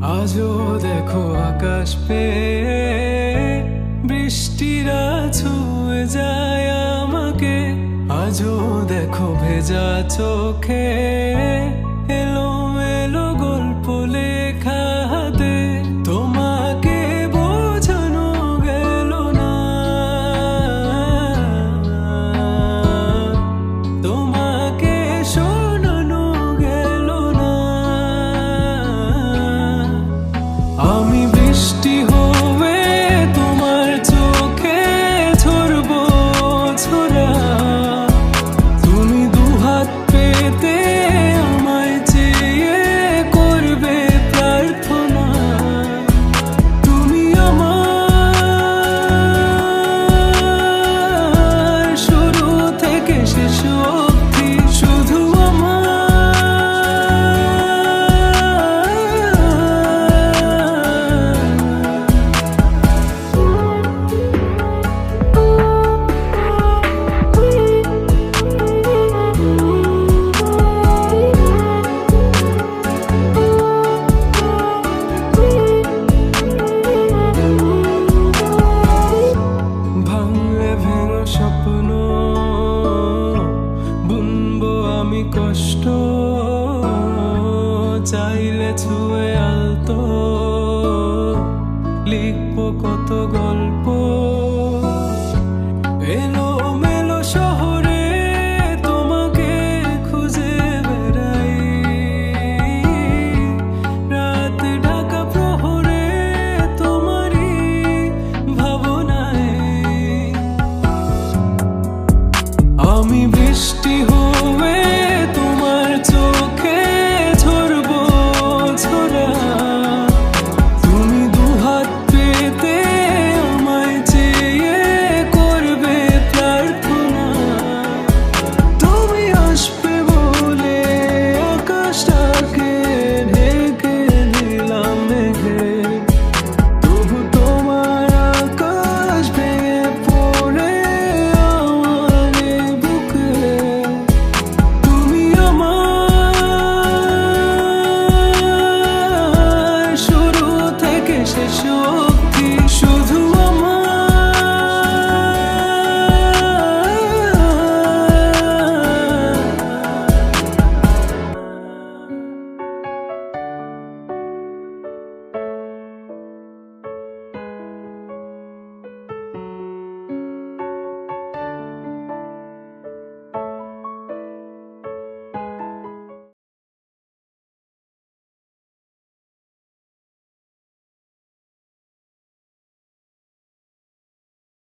আজও দেখো আকাশ পেয়ে বৃষ্টিরা ছুঁয়ে যায় আমাকে। আজও দেখো ভেজা চোখে এলো এলো গল্প লেখা হাতে। তোমাকে বোঝানো গেল না, তোমাকে শোনানো গেল না। আমি বৃষ্টি হয়ে তোমার চোখে ঝরবো ছোড়া। তুমি দুহাত পেতে আমায় চেয়ে করবে প্রার্থনা। তুমি আমার শুরু থেকে শেষ অবধি শুধু স্বপ্ন বুনবো আমি কষ্ট। চাইলে ছুঁয়ে আলতো লিখবো কত গল্প। এলো মেলো শহরে তোমাকে খুঁজে বেড়াই। রাত ঢাকা প্রহরে তোমারই ভাবনায় আমি বৃষ্টি